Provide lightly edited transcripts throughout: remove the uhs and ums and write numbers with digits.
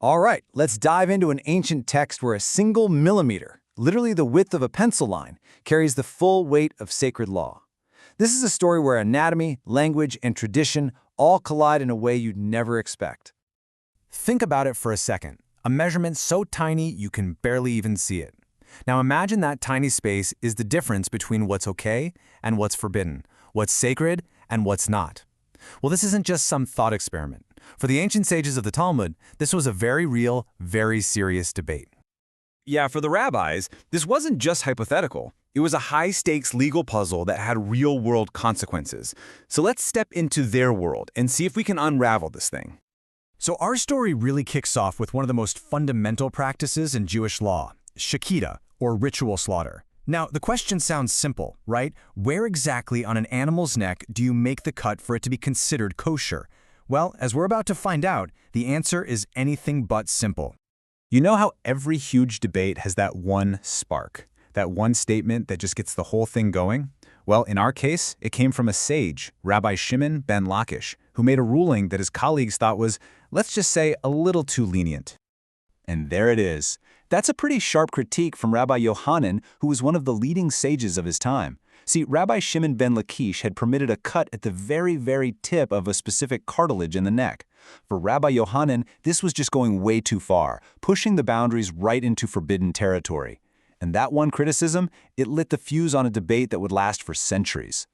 All right, let's dive into an ancient text where a single millimeter, literally the width of a pencil line, carries the full weight of sacred law. This is a story where anatomy, language, and tradition all collide in a way you'd never expect. Think about it for a second. A measurement so tiny you can barely even see it. Now imagine that tiny space is the difference between what's okay and what's forbidden, what's sacred and what's not. Well, this isn't just some thought experiment. For the ancient sages of the Talmud, this was a very real, very serious debate. Yeah, for the rabbis, this wasn't just hypothetical. It was a high-stakes legal puzzle that had real-world consequences. So let's step into their world and see if we can unravel this thing. So our story really kicks off with one of the most fundamental practices in Jewish law, shechita, or ritual slaughter. Now, the question sounds simple, right? Where exactly on an animal's neck do you make the cut for it to be considered kosher? Well, as we're about to find out, the answer is anything but simple. You know how every huge debate has that one spark, that one statement that just gets the whole thing going? Well, in our case, it came from a sage, Rabbi Shimon ben Lakish, who made a ruling that his colleagues thought was, let's just say, a little too lenient. And there it is. That's a pretty sharp critique from Rabbi Yoḥanan, who was one of the leading sages of his time. See, Rabbi Shimon ben Lakish had permitted a cut at the very tip of a specific cartilage in the neck. For Rabbi Yoḥanan, this was just going way too far, pushing the boundaries right into forbidden territory. And that one criticism, it lit the fuse on a debate that would last for centuries.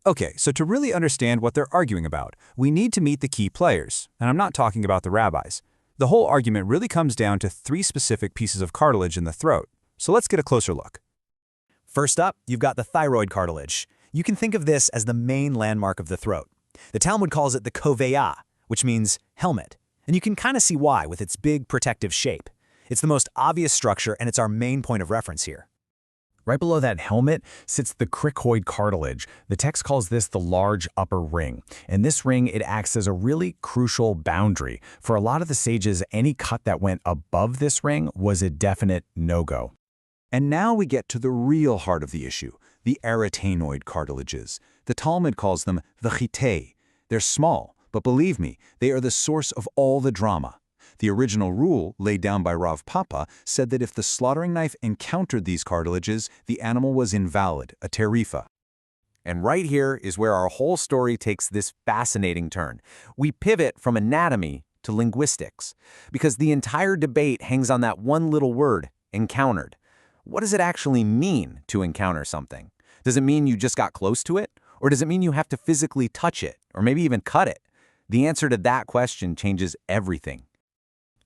Okay, so to really understand what they're arguing about, we need to meet the key players, and I'm not talking about the rabbis. The whole argument really comes down to three specific pieces of cartilage in the throat. So let's get a closer look. First up, you've got the thyroid cartilage. You can think of this as the main landmark of the throat. The Talmud calls it the koveya, which means helmet. And you can kind of see why with its big protective shape. It's the most obvious structure, and it's our main point of reference here. Right below that helmet sits the cricoid cartilage. The text calls this the large upper ring. In this ring, it acts as a really crucial boundary. For a lot of the sages, any cut that went above this ring was a definite no-go. And now we get to the real heart of the issue, the arytenoid cartilages. The Talmud calls them the ḥiṭṭei. They're small, but believe me, they are the source of all the drama. The original rule, laid down by Rav Pappa, said that if the slaughtering knife encountered these cartilages, the animal was invalid, a tereifa. And right here is where our whole story takes this fascinating turn. We pivot from anatomy to linguistics, because the entire debate hangs on that one little word, encountered. What does it actually mean to encounter something? Does it mean you just got close to it? Or does it mean you have to physically touch it, or maybe even cut it? The answer to that question changes everything.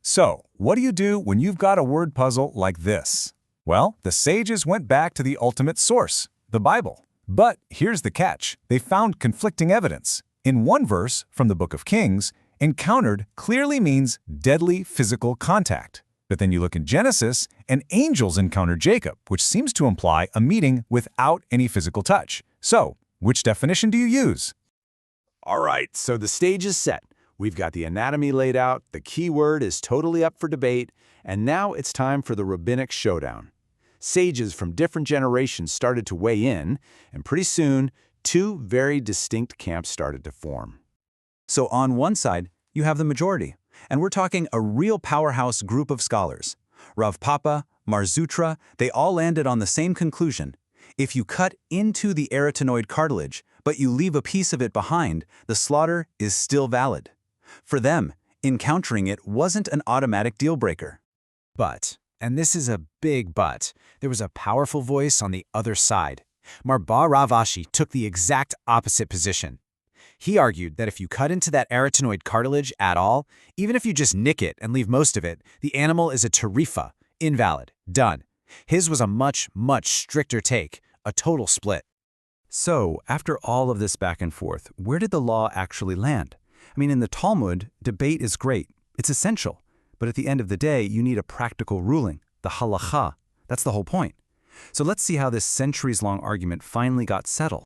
So, what do you do when you've got a word puzzle like this? Well, the sages went back to the ultimate source, the Bible. But here's the catch. They found conflicting evidence. In one verse from the Book of Kings, encountered clearly means deadly physical contact. But then you look in Genesis, and angels encountered Jacob, which seems to imply a meeting without any physical touch. So, which definition do you use? All right, so the stage is set. We've got the anatomy laid out, the key word is totally up for debate, and now it's time for the rabbinic showdown. Sages from different generations started to weigh in, and pretty soon, two very distinct camps started to form. So on one side, you have the majority, and we're talking a real powerhouse group of scholars. Rav Pappa, Mar, they all landed on the same conclusion. If you cut into the arytenoid cartilage, but you leave a piece of it behind, the slaughter is still valid. For them, encountering it wasn't an automatic deal-breaker. But, and this is a big but, there was a powerful voice on the other side. Rav Ashi took the exact opposite position. He argued that if you cut into that arytenoid cartilage at all, even if you just nick it and leave most of it, the animal is a tereifa, invalid, done. His was a much stricter take, a total split. So, after all of this back and forth, where did the law actually land? I mean, in the Talmud, debate is great. It's essential. But at the end of the day, you need a practical ruling, the halakha. That's the whole point. So let's see how this centuries-long argument finally got settled.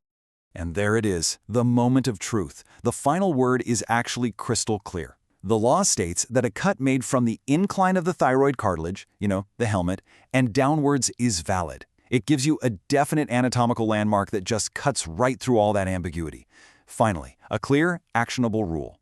And there it is, the moment of truth. The final word is actually crystal clear. The law states that a cut made from the incline of the thyroid cartilage, the helmet, and downwards is valid. It gives you a definite anatomical landmark that just cuts right through all that ambiguity. Finally, a clear, actionable rule.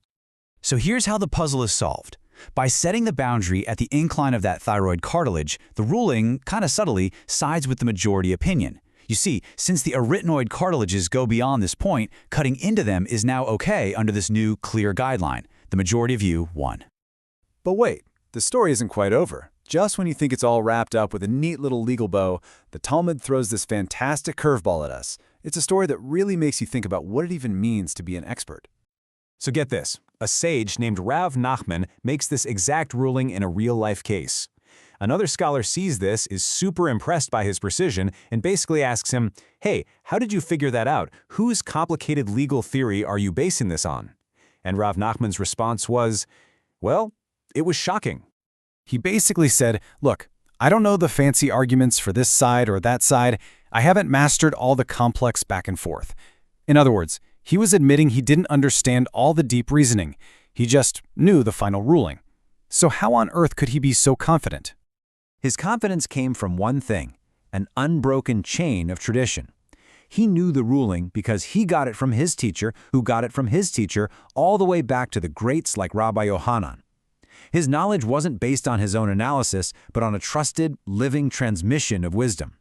So here's how the puzzle is solved. By setting the boundary at the incline of that thyroid cartilage, the ruling, kind of subtly, sides with the majority opinion. You see, since the arytenoid cartilages go beyond this point, cutting into them is now okay under this new, clear guideline. The majority view won. But wait, the story isn't quite over. Just when you think it's all wrapped up with a neat little legal bow, the Talmud throws this fantastic curveball at us. It's a story that really makes you think about what it even means to be an expert. So get this, a sage named Rav Nachman makes this exact ruling in a real-life case. Another scholar sees this, is super impressed by his precision, and basically asks him, hey, how did you figure that out? Whose complicated legal theory are you basing this on? And Rav Nachman's response was, well, it was shocking. He basically said, look, I don't know the fancy arguments for this side or that side. I haven't mastered all the complex back and forth. In other words, he was admitting he didn't understand all the deep reasoning. He just knew the final ruling. So how on earth could he be so confident? His confidence came from one thing, an unbroken chain of tradition. He knew the ruling because he got it from his teacher, who got it from his teacher, all the way back to the greats like Rabbi Yoḥanan. His knowledge wasn't based on his own analysis, but on a trusted, living transmission of wisdom.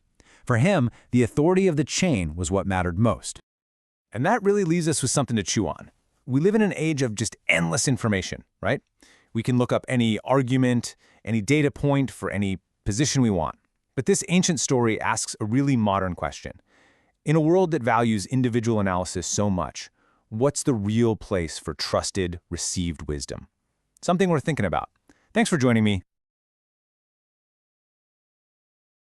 For him, the authority of the chain was what mattered most. And that really leaves us with something to chew on. We live in an age of just endless information, right? We can look up any argument, any data point for any position we want. But this ancient story asks a really modern question. In a world that values individual analysis so much, what's the real place for trusted, received wisdom? Something we're thinking about. Thanks for joining me.